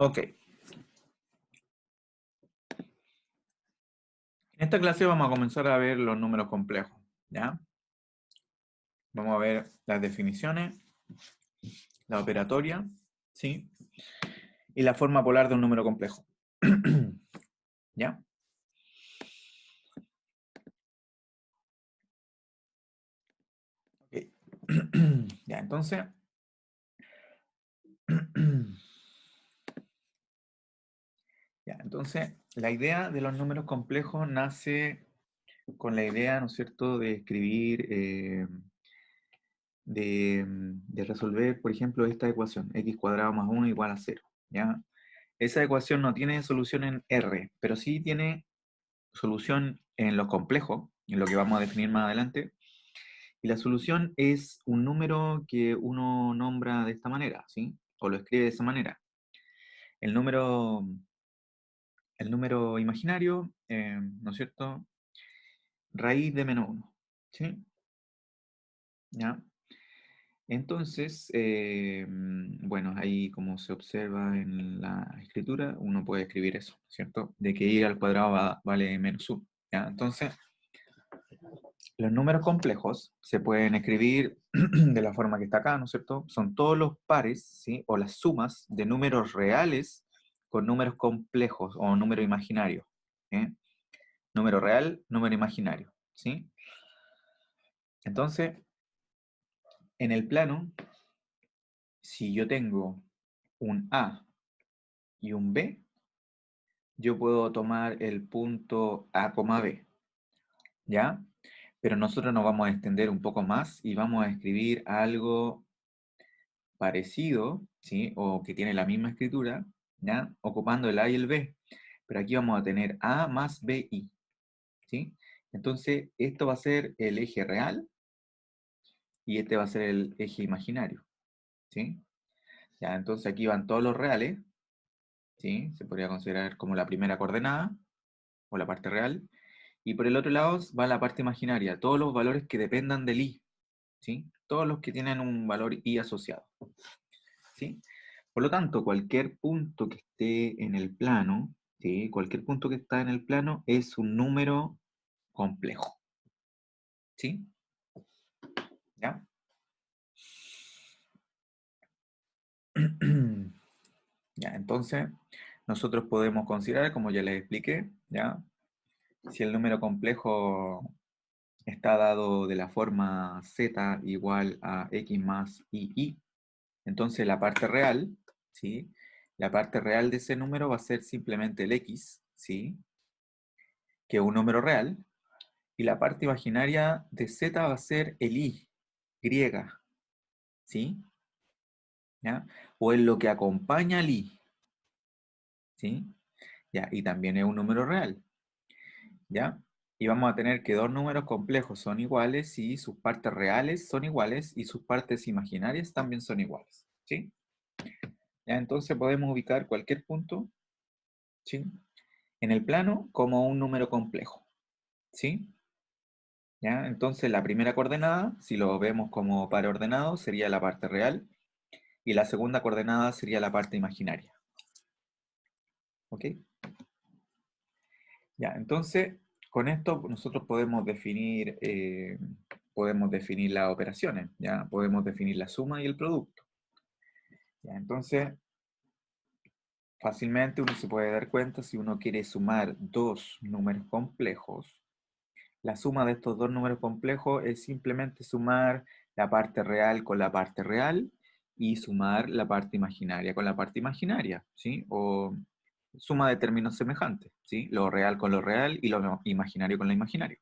Ok. En esta clase vamos a comenzar a ver los números complejos, ¿ya? Vamos a ver las definiciones, la operatoria, ¿sí? Y la forma polar de un número complejo. ¿Ya? Ok. Ya, entonces... Ya, entonces, la idea de los números complejos nace con la idea, ¿no es cierto?, de escribir, de resolver, por ejemplo, esta ecuación, x cuadrado más 1 igual a 0, ¿ya? Esa ecuación no tiene solución en R, pero sí tiene solución en los complejos, en lo que vamos a definir más adelante. Y la solución es un número que uno nombra de esta manera, ¿sí? O lo escribe de esa manera. El número, el número imaginario, ¿no es cierto? Raíz de menos 1, ¿sí? ¿Ya? Entonces, bueno, ahí como se observa en la escritura, uno puede escribir eso, ¿cierto? De que y al cuadrado vale menos 1, ¿ya? Entonces, los números complejos se pueden escribir de la forma que está acá, ¿no es cierto? Son todos los pares, ¿sí? O las sumas de números reales con números complejos o número imaginario, ¿eh? Número real, número imaginario, ¿sí? Entonces, en el plano, si yo tengo un A y un B, yo puedo tomar el punto A, B, ¿ya? Pero nosotros nos vamos a extender un poco más y vamos a escribir algo parecido, ¿sí? O que tiene la misma escritura, ¿ya? Ocupando el A y el B. Pero aquí vamos a tener A más BI, ¿sí? Entonces, esto va a ser el eje real y este va a ser el eje imaginario, ¿sí? Ya, entonces aquí van todos los reales, ¿sí? Se podría considerar como la primera coordenada o la parte real. Y por el otro lado va la parte imaginaria, todos los valores que dependan del i, ¿sí? Todos los que tienen un valor i asociado, ¿sí? Por lo tanto, cualquier punto que esté en el plano, ¿sí? Cualquier punto que está en el plano es un número complejo, ¿sí? ¿Ya? Ya, entonces, nosotros podemos considerar, como ya les expliqué, ¿ya? Si el número complejo está dado de la forma z igual a x más i, entonces la parte real, ¿sí? La parte real de ese número va a ser simplemente el x, ¿sí? Que es un número real, y la parte imaginaria de z va a ser el i, griega, ¿sí? ¿Ya? O es lo que acompaña al i, ¿sí? ¿Ya? Y también es un número real, ¿ya? Y vamos a tener que dos números complejos son iguales y sus partes reales son iguales y sus partes imaginarias también son iguales, ¿sí? ¿Ya? Entonces podemos ubicar cualquier punto, ¿sí? En el plano como un número complejo, ¿sí? ¿Ya? Entonces la primera coordenada, si lo vemos como par ordenado, sería la parte real y la segunda coordenada sería la parte imaginaria. ¿Ok? Ya, entonces con esto nosotros podemos definir las operaciones, ¿ya? Podemos definir la suma y el producto. ¿Ya? Entonces, fácilmente uno se puede dar cuenta si uno quiere sumar dos números complejos. La suma de estos dos números complejos es simplemente sumar la parte real con la parte real y sumar la parte imaginaria con la parte imaginaria, ¿sí? O suma de términos semejantes, ¿sí? Lo real con lo real y lo imaginario con lo imaginario.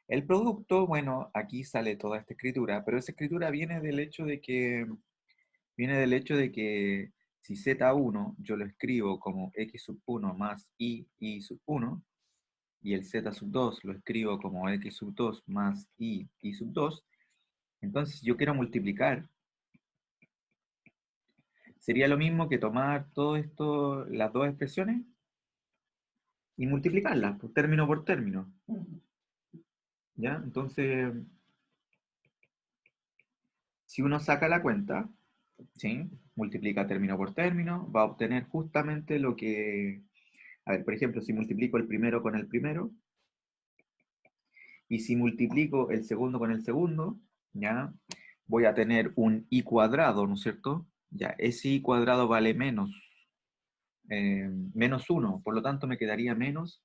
El producto, bueno, aquí sale toda esta escritura, pero esa escritura viene del hecho de que si z1 yo lo escribo como x sub 1 más i sub 1, y el z sub 2 lo escribo como x sub 2 más i sub 2, entonces yo quiero multiplicar. Sería lo mismo que tomar todo esto, las dos expresiones, y multiplicarlas, pues, término por término. ¿Ya? Entonces, si uno saca la cuenta, ¿sí? Multiplica término por término, va a obtener justamente lo que... A ver, por ejemplo, si multiplico el primero con el primero, y si multiplico el segundo con el segundo, ¿ya? Voy a tener un i cuadrado, ¿no es cierto? Ya, ese i cuadrado vale menos 1, por lo tanto me quedaría menos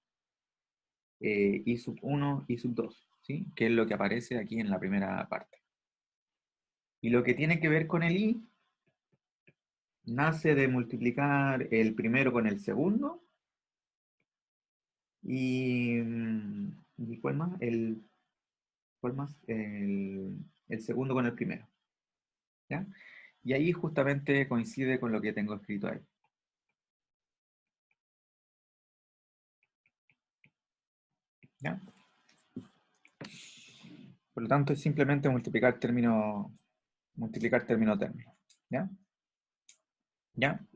i sub 1, i sub 2, ¿sí? Que es lo que aparece aquí en la primera parte. Y lo que tiene que ver con el i, nace de multiplicar el primero con el segundo, y, ¿y cuál más? ¿Cuál más? El segundo con el primero, ¿ya? Y ahí justamente coincide con lo que tengo escrito ahí. ¿Ya? Por lo tanto, es simplemente multiplicar término. ¿Ya? ¿Ya?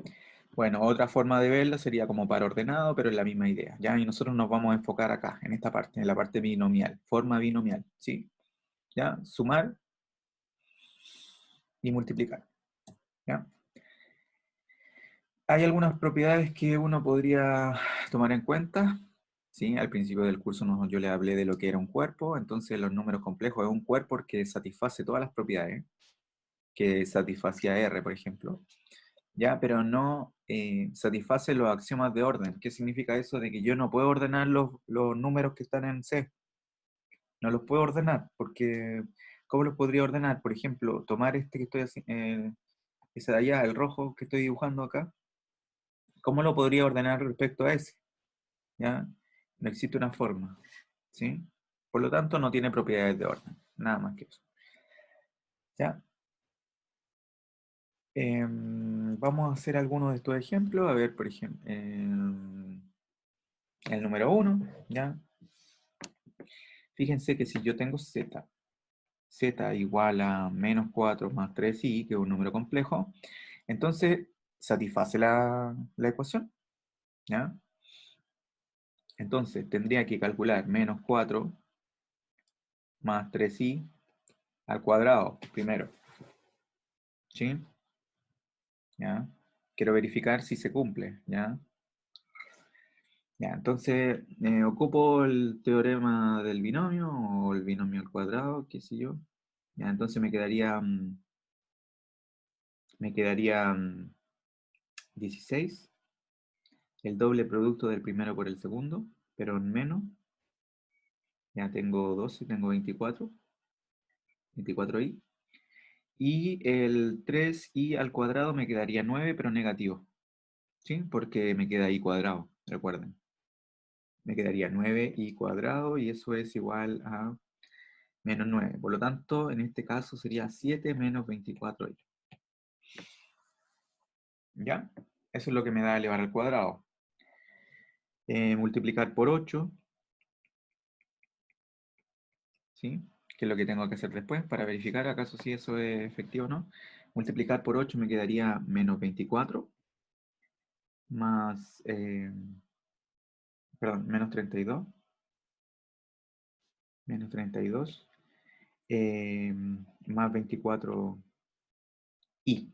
Bueno, otra forma de verlo sería como par ordenado, pero es la misma idea. ¿Ya? Y nosotros nos vamos a enfocar acá, en esta parte, en la parte binomial, forma binomial, ¿sí? ¿Ya? Sumar y multiplicar. ¿Ya? Hay algunas propiedades que uno podría tomar en cuenta. ¿Sí? Al principio del curso yo le hablé de lo que era un cuerpo, entonces los números complejos es un cuerpo que satisface todas las propiedades que satisfacía R, por ejemplo, ¿ya? Pero no satisface los axiomas de orden. ¿Qué significa eso? De que yo no puedo ordenar los números que están en C. No los puedo ordenar, porque ¿cómo los podría ordenar? Por ejemplo, tomar este que estoy haciendo, ese de allá, el rojo que estoy dibujando acá, ¿cómo lo podría ordenar respecto a ese? ¿Ya? No existe una forma, ¿sí? Por lo tanto, no tiene propiedades de orden, nada más que eso. ¿Ya? Vamos a hacer algunos de estos ejemplos. A ver, por ejemplo, el número 1, ¿ya? Fíjense que si yo tengo z igual a menos 4 más 3i, que es un número complejo, entonces satisface la ecuación, ¿ya? Entonces tendría que calcular menos 4 más 3i al cuadrado primero, ¿sí? ¿Ya? Quiero verificar si se cumple, ¿ya? Ya, entonces ocupo el teorema del binomio o el binomio al cuadrado, qué sé yo. Ya, entonces me quedaría 16, el doble producto del primero por el segundo, pero en menos. Ya tengo 12, tengo 24i. Y el 3i al cuadrado me quedaría 9, pero negativo, ¿sí? Porque me queda i cuadrado, recuerden. Me quedaría 9i cuadrado y eso es igual a menos 9. Por lo tanto, en este caso sería 7 menos 24i. ¿Ya? Eso es lo que me da elevar al cuadrado. Multiplicar por 8, ¿sí? Que es lo que tengo que hacer después para verificar acaso si eso es efectivo o no. Multiplicar por 8 me quedaría menos 24 más, perdón, menos 32. Menos 32 más 24i,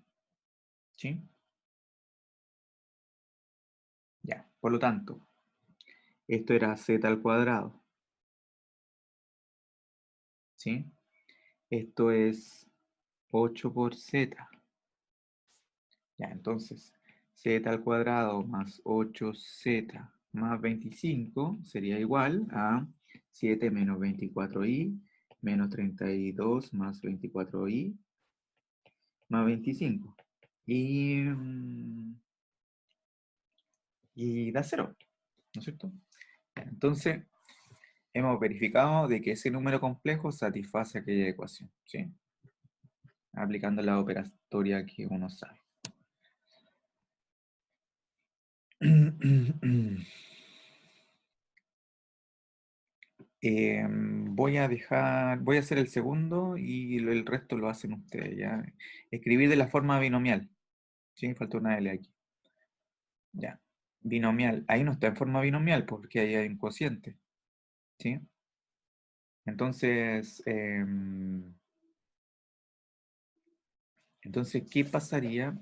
¿sí? Ya, por lo tanto, esto era z al cuadrado, ¿sí? Esto es 8 por z. Ya, entonces, z al cuadrado más 8z más 25 sería igual a 7 menos 24i menos 32 más 24i más 25. Y da 0, ¿no es cierto? Entonces, hemos verificado de que ese número complejo satisface aquella ecuación, ¿sí? Aplicando la operatoria que uno sabe. Voy a hacer el segundo y el resto lo hacen ustedes, ¿ya? Escribir de la forma binomial, ¿sí? Falta una L aquí. Ya. Binomial. Ahí no está en forma binomial porque ahí hay un cociente, ¿sí? Entonces, Entonces, ¿qué pasaría?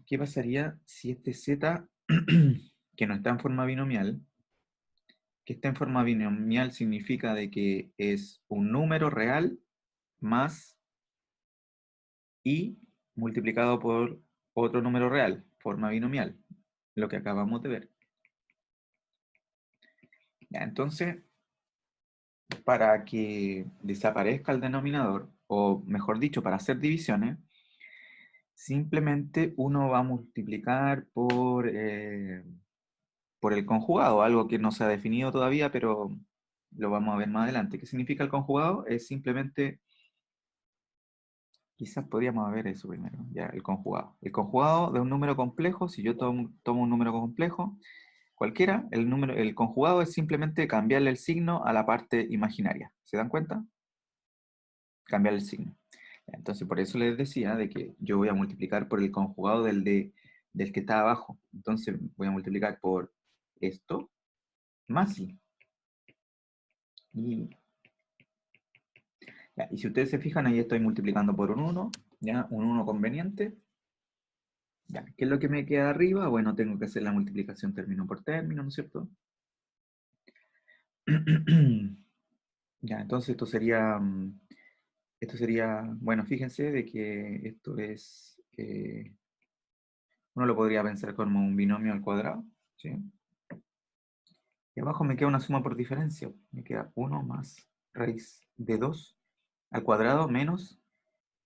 ¿Qué pasaría si este z, que no está en forma binomial, que está en forma binomial significa de que es un número real más i multiplicado por otro número real, forma binomial, lo que acabamos de ver. Ya, entonces, para que desaparezca el denominador, o mejor dicho, para hacer divisiones, simplemente uno va a multiplicar por el conjugado, algo que no se ha definido todavía, pero lo vamos a ver más adelante. ¿Qué significa el conjugado? Es simplemente, quizás podríamos ver eso primero, ya, el conjugado. El conjugado de un número complejo, si yo tomo un número complejo, cualquiera, el conjugado es simplemente cambiarle el signo a la parte imaginaria. ¿Se dan cuenta? Cambiar el signo. Entonces, por eso les decía de que yo voy a multiplicar por el conjugado del que está abajo. Entonces, voy a multiplicar por esto más i. Y, ya, y si ustedes se fijan, ahí estoy multiplicando por un 1, ¿ya? Un 1 conveniente. Ya, ¿qué es lo que me queda arriba? Bueno, tengo que hacer la multiplicación término por término, ¿no es cierto? Ya, entonces esto sería, bueno, fíjense de que esto es, uno lo podría pensar como un binomio al cuadrado, ¿sí? Y abajo me queda una suma por diferencia. Me queda 1 más raíz de 2 al cuadrado menos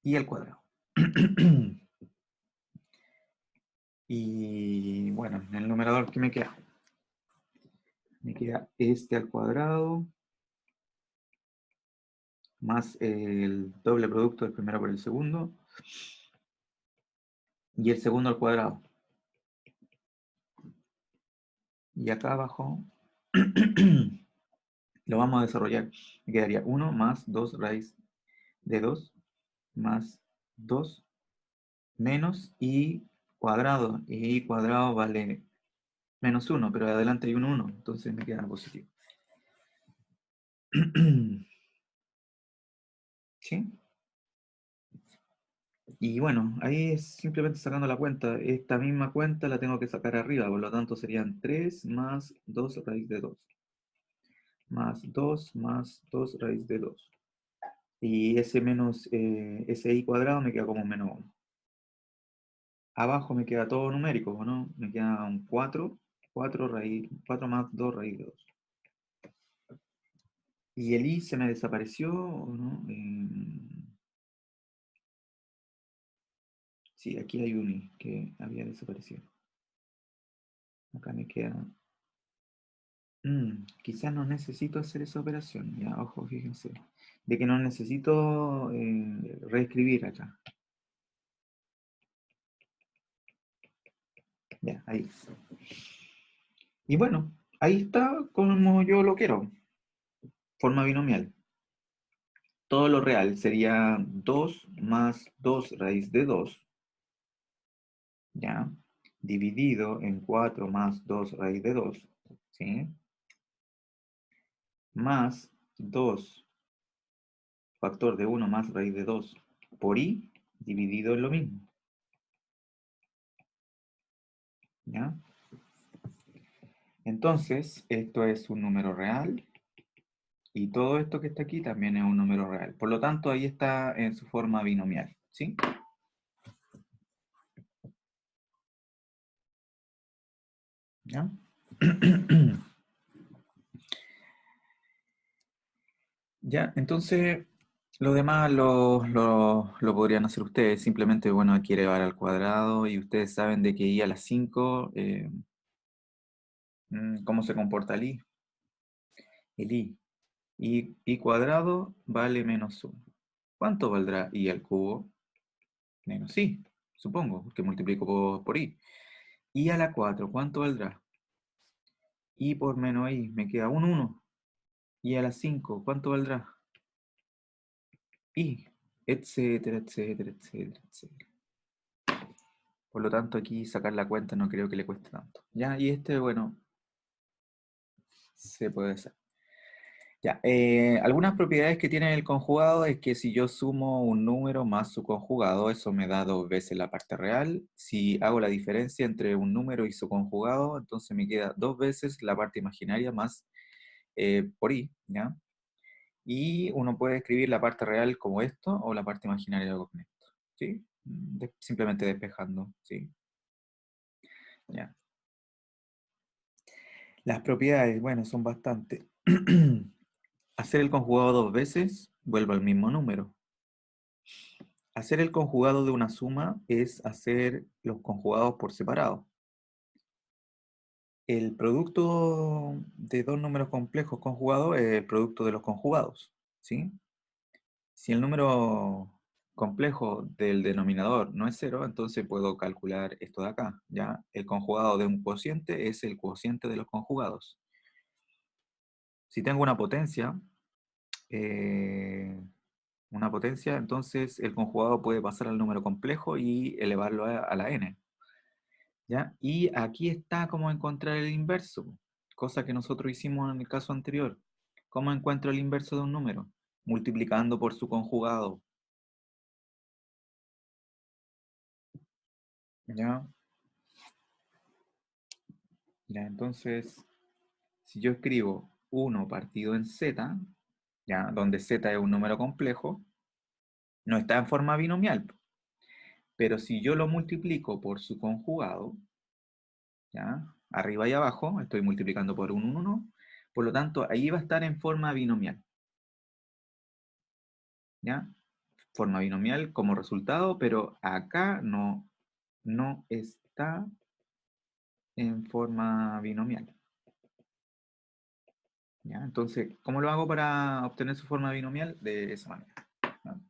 i al cuadrado. Y bueno, en el numerador, ¿qué me queda? Me queda este al cuadrado más el doble producto del primero por el segundo y el segundo al cuadrado. Y acá abajo lo vamos a desarrollar. Me quedaría 1 más 2 raíz de 2 más 2 menos i cuadrado. Y i cuadrado vale menos 1, pero adelante hay un 1, entonces me queda positivo. ¿Sí? Y bueno, ahí es simplemente sacando la cuenta. Esta misma cuenta la tengo que sacar arriba, por lo tanto serían 3 más 2 raíz de 2. Más 2 más 2 raíz de 2. Y ese menos, ese i cuadrado me queda como menos 1. Abajo me queda todo numérico, ¿no? Me queda un 4, 4 más 2 raíz de 2. Y el i se me desapareció, ¿no? Sí, aquí hay un i que había desaparecido. Acá me queda... quizás no necesito hacer esa operación. Ya, ojo, fíjense. De que no necesito reescribir acá. Ya, ahí. Y bueno, ahí está como yo lo quiero. Forma binomial. Todo lo real sería 2 más 2 raíz de 2. ¿Ya? Dividido en 4 más 2 raíz de 2. ¿Sí? Más 2 factor de 1 más raíz de 2 por i dividido en lo mismo. ¿Ya? Entonces, esto es un número real y todo esto que está aquí también es un número real. Por lo tanto, ahí está en su forma binomial. ¿Sí? ¿Ya? Ya, entonces lo demás lo podrían hacer ustedes. Simplemente, bueno, hay que elevar al cuadrado y ustedes saben de que i a las 5, ¿cómo se comporta el i? El i cuadrado vale menos 1. ¿Cuánto valdrá i al cubo? Menos i, supongo, porque multiplico por i. I a la 4, ¿cuánto valdrá? I por menos i, me queda un 1. I a la 5, ¿cuánto valdrá? I, etcétera, etcétera, etcétera, etcétera. Por lo tanto, aquí sacar la cuenta no creo que le cueste tanto. Ya, y este, bueno, se puede hacer. Ya, algunas propiedades que tiene el conjugado es que si yo sumo un número más su conjugado, eso me da 2 veces la parte real. Si hago la diferencia entre un número y su conjugado, entonces me queda 2 veces la parte imaginaria más por i, ¿ya? Y uno puede escribir la parte real como esto o la parte imaginaria con esto, ¿sí? Simplemente despejando, ¿sí? Ya. Las propiedades, bueno, son bastante. Hacer el conjugado 2 veces, vuelvo al mismo número. Hacer el conjugado de una suma es hacer los conjugados por separado. El producto de dos números complejos conjugados es el producto de los conjugados, ¿sí? Si el número complejo del denominador no es cero, entonces puedo calcular esto de acá, ¿ya? El conjugado de un cociente es el cociente de los conjugados. Si tengo eh, una potencia, entonces el conjugado puede pasar al número complejo y elevarlo a la n. ¿Ya? Y aquí está cómo encontrar el inverso, cosa que nosotros hicimos en el caso anterior. ¿Cómo encuentro el inverso de un número? Multiplicando por su conjugado. ¿Ya? Ya, entonces, si yo escribo 1 partido en z, ¿ya? Donde z es un número complejo, no está en forma binomial. Pero si yo lo multiplico por su conjugado, ¿ya? Arriba y abajo, estoy multiplicando por un 1, por lo tanto, ahí va a estar en forma binomial. ¿Ya? Forma binomial como resultado, pero acá no está en forma binomial. ¿Ya? Entonces, ¿cómo lo hago para obtener su forma binomial? De esa manera. ¿No?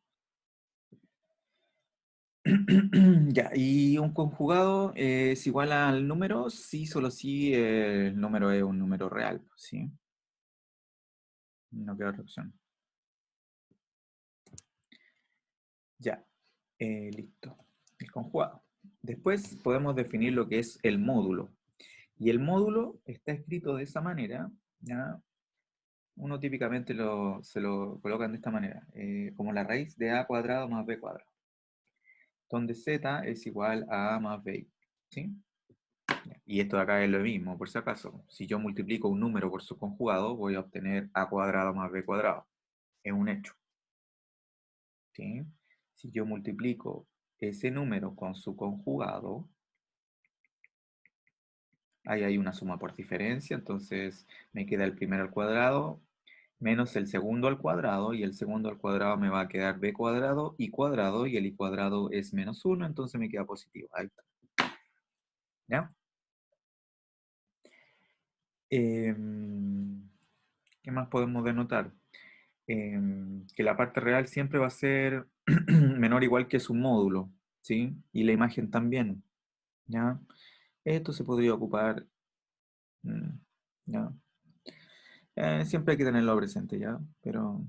Ya, y un conjugado es igual al número si solo si el número es un número real, ¿sí? No queda otra opción. Ya, listo. El conjugado. Después podemos definir lo que es el módulo. Y el módulo está escrito de esa manera, ¿ya? Uno típicamente se lo colocan de esta manera, como la raíz de a cuadrado más b cuadrado, donde z es igual a más b, ¿sí? Y esto de acá es lo mismo, por si acaso. Si yo multiplico un número por su conjugado, voy a obtener a cuadrado más b cuadrado. Es un hecho, ¿sí? Si yo multiplico ese número con su conjugado, ahí hay una suma por diferencia, entonces me queda el primero al cuadrado menos el segundo al cuadrado, y el segundo al cuadrado me va a quedar b cuadrado, y el i cuadrado es menos 1, entonces me queda positivo. Ahí está. ¿Ya? ¿Qué más podemos denotar? Que la parte real siempre va a ser menor o igual que su módulo, ¿sí? Y la imagen también, ¿ya? Esto se podría ocupar, mm, ¿ya? Siempre hay que tenerlo presente, ¿ya? Pero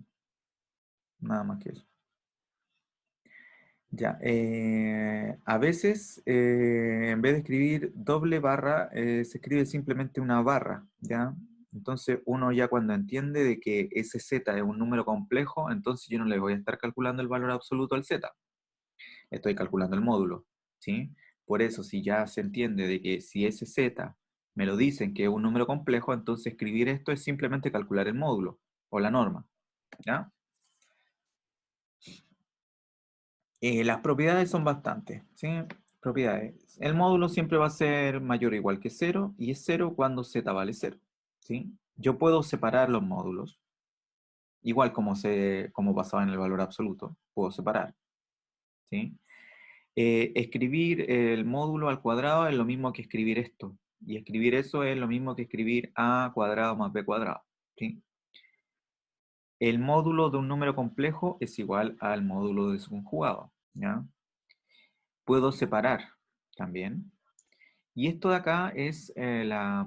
nada más que eso. Ya, a veces en vez de escribir doble barra, se escribe simplemente una barra, ¿ya? Entonces uno ya cuando entiende de que ese z es un número complejo, entonces yo no le voy a estar calculando el valor absoluto al z, estoy calculando el módulo, ¿sí? Por eso si ya se entiende de que si ese z me lo dicen que es un número complejo, entonces escribir esto es simplemente calcular el módulo o la norma, ¿ya? Las propiedades son bastantes, ¿sí? Propiedades. El módulo siempre va a ser mayor o igual que 0 y es 0 cuando z vale 0, ¿sí? Yo puedo separar los módulos, igual como pasaba en el valor absoluto, puedo separar, ¿sí? Escribir el módulo al cuadrado es lo mismo que escribir esto, y escribir eso es lo mismo que escribir a cuadrado más b cuadrado, ¿sí? El módulo de un número complejo es igual al módulo de su conjugado, ¿ya? Puedo separar también. Y esto de acá es la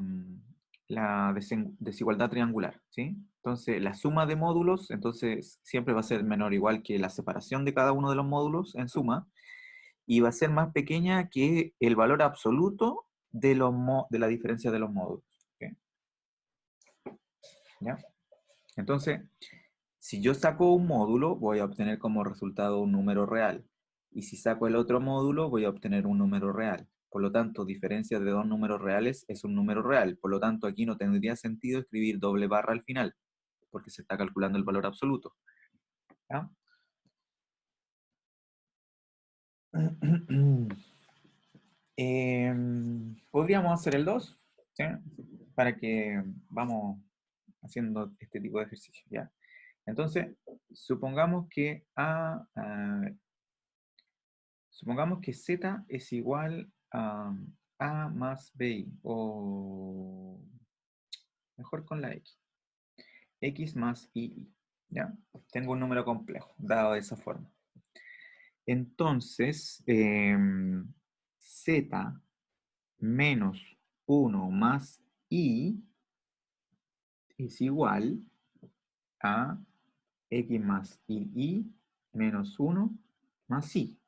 desigualdad triangular, ¿sí? Entonces, la suma de módulos, entonces, siempre va a ser menor o igual que la separación de cada uno de los módulos en suma, y va a ser más pequeña que el valor absoluto de la diferencia de los módulos, ¿ok? ¿Ya? Entonces, si yo saco un módulo, voy a obtener como resultado un número real. Y si saco el otro módulo, voy a obtener un número real. Por lo tanto, diferencia de dos números reales es un número real. Por lo tanto, aquí no tendría sentido escribir doble barra al final, porque se está calculando el valor absoluto. ¿Ya? Podríamos hacer el 2, ¿sí? Para que vamos haciendo este tipo de ejercicio, ¿ya? Entonces, supongamos que supongamos que Z es igual a más BI, o mejor con la X más II, ¿ya? Tengo un número complejo, dado de esa forma. Entonces, Z menos 1 más I es igual a X más II menos 1 más I.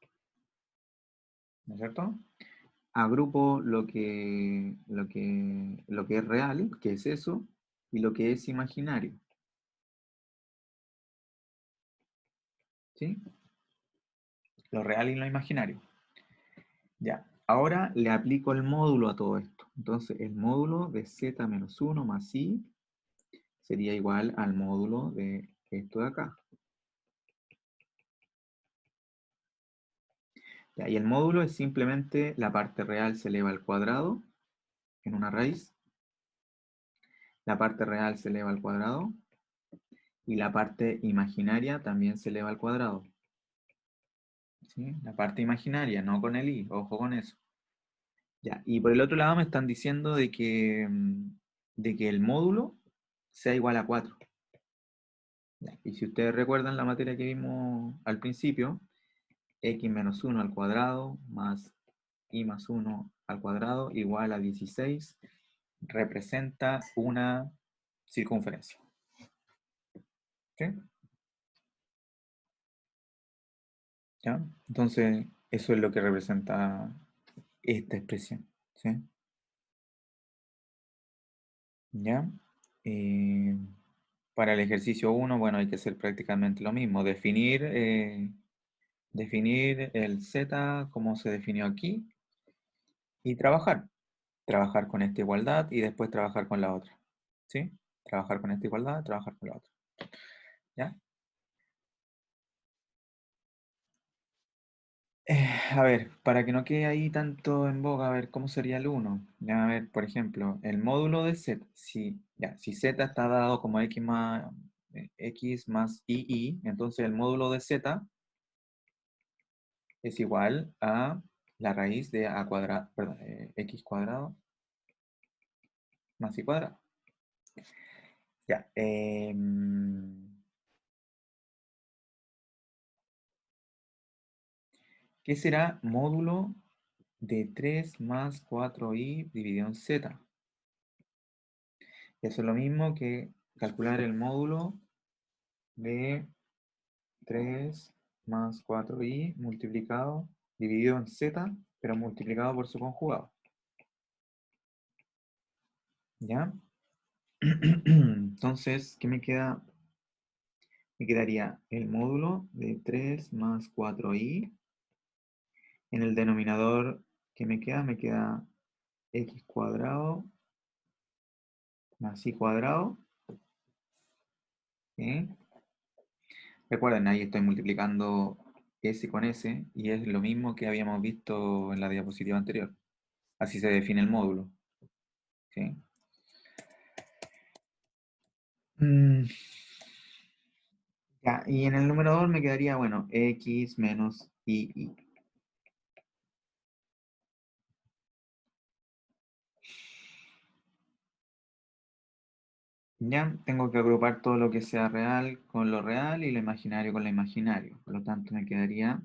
¿No es cierto? Agrupo lo que es real, que es eso, y lo que es imaginario. ¿Sí? Lo real y lo imaginario. Ya. Ahora le aplico el módulo a todo esto. Entonces, el módulo de z menos 1 más i sería igual al módulo de esto de acá. Ya, y el módulo es simplemente la parte real se eleva al cuadrado en una raíz. La parte real se eleva al cuadrado. Y la parte imaginaria también se eleva al cuadrado. ¿Sí? La parte imaginaria, no con el i, ojo con eso. Ya, y por el otro lado me están diciendo de que el módulo sea igual a 4. Ya, y si ustedes recuerdan la materia que vimos al principio, x menos 1 al cuadrado más y más 1 al cuadrado igual a 16 representa una circunferencia. ¿Sí? ¿Ya? Entonces, eso es lo que representa esta expresión. ¿Sí? ¿Ya? Eh, para el ejercicio 1, bueno, hay que hacer prácticamente lo mismo. Definir el z como se definió aquí y trabajar. Trabajar con esta igualdad y después trabajar con la otra. ¿Sí? Trabajar con esta igualdad, trabajar con la otra. ¿Ya? A ver, para que no quede ahí tanto en boga, a ver, ¿cómo sería el 1? Ya, a ver, por ejemplo, el módulo de z, si z está dado como x más i, entonces el módulo de z es igual a la raíz de a cuadrado, perdón, x cuadrado más y cuadrado. Ya. ¿Qué será módulo de 3 más 4i dividido en z? Eso es lo mismo que calcular el módulo de 3 más 4i multiplicado, dividido en z, pero multiplicado por su conjugado. ¿Ya? Entonces, ¿qué me queda? Me quedaría el módulo de 3 más 4i. En el denominador que me queda x cuadrado más y cuadrado. ¿Sí? Recuerden, ahí estoy multiplicando s con s y es lo mismo que habíamos visto en la diapositiva anterior. Así se define el módulo. ¿Sí? Mm, ya, y en el numerador me quedaría, bueno, x menos i. Ya, tengo que agrupar todo lo que sea real con lo real y lo imaginario con lo imaginario. Por lo tanto, me quedaría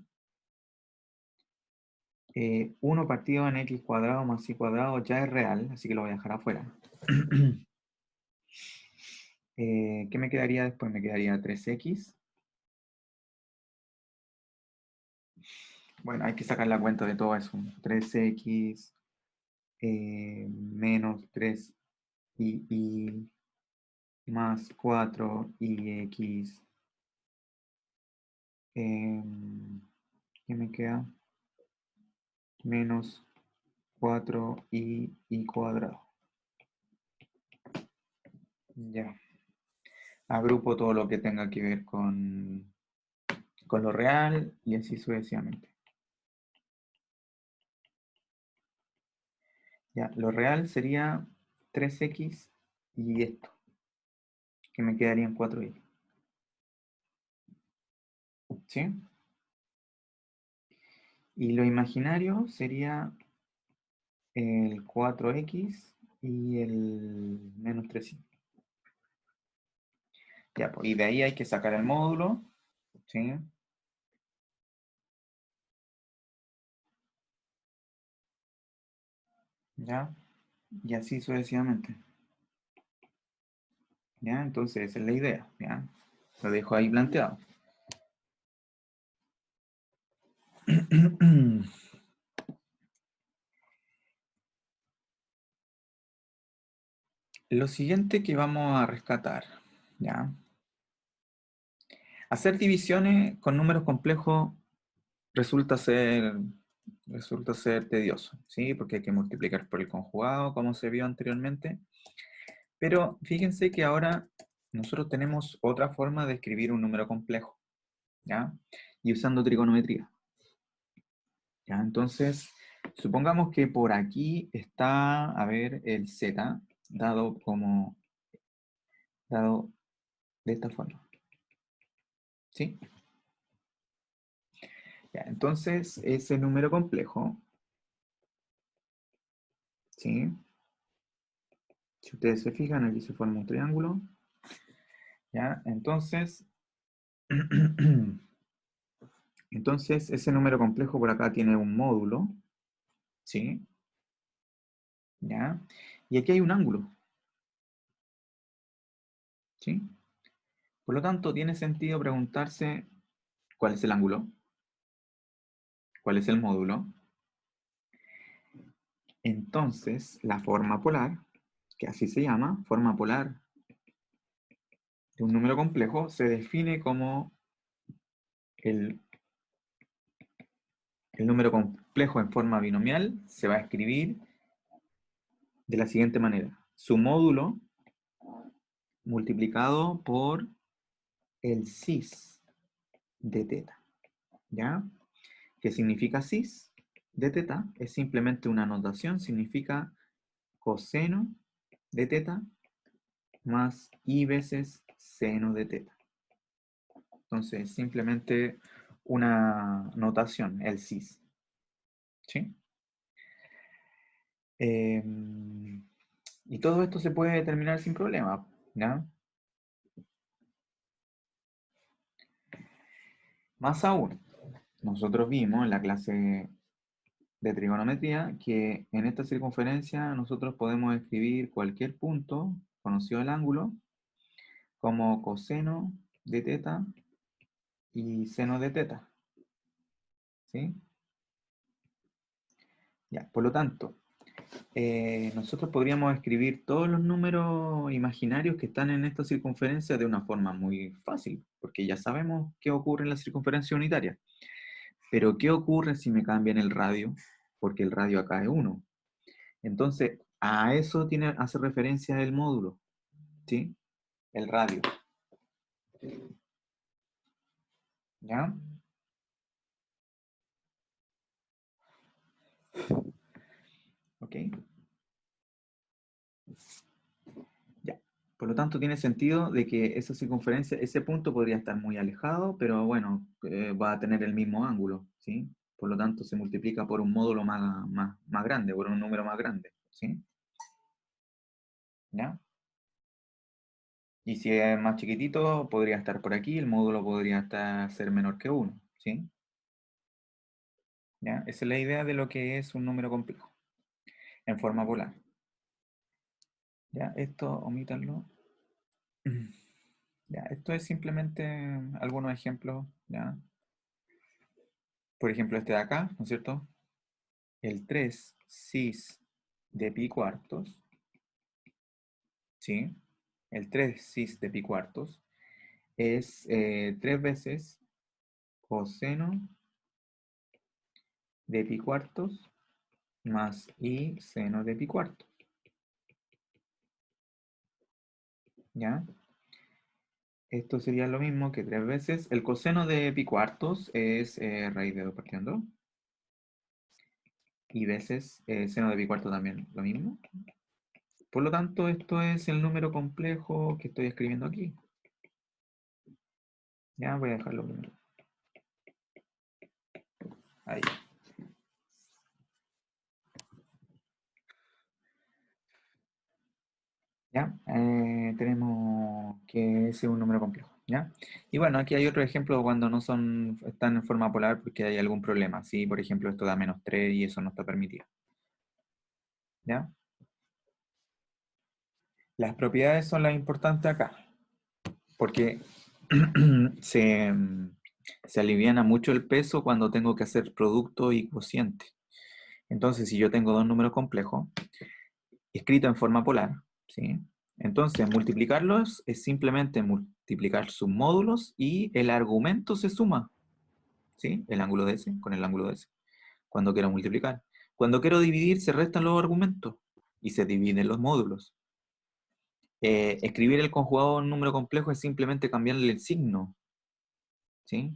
1 partido en x cuadrado más y cuadrado ya es real, así que lo voy a dejar afuera. ¿Qué me quedaría después? Me quedaría 3x. Bueno, hay que sacar la cuenta de todo eso. 3x menos 3i más 4y(x), ¿qué me queda? Menos 4y cuadrado. Ya. Agrupo todo lo que tenga que ver con lo real y así sucesivamente. Ya, lo real sería 3x y esto, que me quedarían 4y. ¿Sí? Y lo imaginario sería el 4x y el menos 3y. Ya, pues, y de ahí hay que sacar el módulo, ¿sí? ¿Ya? Y así sucesivamente. ¿Ya? Entonces esa es la idea, ¿ya? Lo dejo ahí planteado. Lo siguiente que vamos a rescatar, ¿ya? Hacer divisiones con números complejos resulta ser tedioso, ¿sí? Porque hay que multiplicar por el conjugado, como se vio anteriormente. Pero fíjense que ahora nosotros tenemos otra forma de escribir un número complejo, ¿ya? Y usando trigonometría, ¿ya? Entonces, supongamos que por aquí está, a ver, el z dado de esta forma, ¿sí? Ya, entonces, ese número complejo, ¿sí? Si ustedes se fijan, aquí se forma un triángulo, ¿ya? Entonces, entonces ese número complejo por acá tiene un módulo, ¿sí? ¿Ya? Y aquí hay un ángulo, ¿sí? Por lo tanto, tiene sentido preguntarse cuál es el ángulo, cuál es el módulo. Entonces, la forma polar, que así se llama, forma polar de un número complejo, se define como el número complejo en forma binomial, se va a escribir de la siguiente manera. Su módulo multiplicado por el cis de teta, ¿ya? ¿Qué significa cis de teta? Es simplemente una notación, significa coseno de teta más i veces seno de teta. Entonces, simplemente una notación, el cis. ¿Sí? Y todo esto se puede determinar sin problema, ¿ya? Más aún, nosotros vimos en la clase de trigonometría que en esta circunferencia nosotros podemos escribir cualquier punto conocido el ángulo como coseno de teta y seno de teta, ¿sí? Ya, por lo tanto, nosotros podríamos escribir todos los números imaginarios que están en esta circunferencia de una forma muy fácil, porque ya sabemos qué ocurre en la circunferencia unitaria. Pero ¿qué ocurre si me cambian el radio? Porque el radio acá es 1. Entonces, a eso hace referencia el módulo, ¿sí? El radio. ¿Ya? ¿Ok? Ya. Por lo tanto, tiene sentido de que esa circunferencia, ese punto podría estar muy alejado, pero bueno, va a tener el mismo ángulo, ¿sí? Por lo tanto, se multiplica por un módulo más grande, por un número más grande, ¿sí? ¿Ya? Y si es más chiquitito, podría estar por aquí, el módulo podría ser menor que 1, ¿sí? ¿Ya? Esa es la idea de lo que es un número complejo, en forma polar. ¿Ya? Esto, omítanlo. Ya, esto es simplemente algunos ejemplos, ¿ya? Por ejemplo, este de acá, ¿no es cierto? El 3 cis de pi cuartos, ¿sí? el 3 cis de pi cuartos, es 3 veces coseno de pi cuartos más i seno de pi cuartos. ¿Ya? Esto sería lo mismo que 3 veces. El coseno de pi cuartos es raíz de 2 partiendo. Y veces seno de pi cuarto también lo mismo. Por lo tanto, esto es el número complejo que estoy escribiendo aquí. Ya voy a dejarlo primero. Ahí. ¿Ya? Tenemos que ese es un número complejo. ¿Ya? Y bueno, aquí hay otro ejemplo cuando no están en forma polar porque hay algún problema. ¿Sí? Por ejemplo, esto da -3 y eso no está permitido. ¿Ya? Las propiedades son las importantes acá. Porque se, se aliviana mucho el peso cuando tengo que hacer producto y cociente. Entonces, si yo tengo dos números complejos, escritos en forma polar, ¿sí? Entonces, multiplicarlos es simplemente multiplicar sus módulos y el argumento se suma, ¿sí? El ángulo de S con el ángulo de S, cuando quiero multiplicar. Cuando quiero dividir, se restan los argumentos y se dividen los módulos. Escribir el conjugado en número complejo es simplemente cambiarle el signo, ¿sí?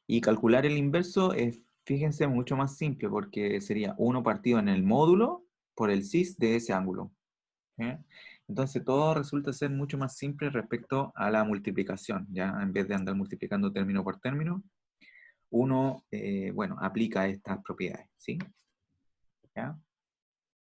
Y calcular el inverso es, fíjense, mucho más simple porque sería 1 partido en el módulo por el cis de ese ángulo. ¿Eh? Entonces todo resulta ser mucho más simple respecto a la multiplicación, ¿ya? En vez de andar multiplicando término por término, uno, bueno, aplica estas propiedades, ¿sí? ¿Ya?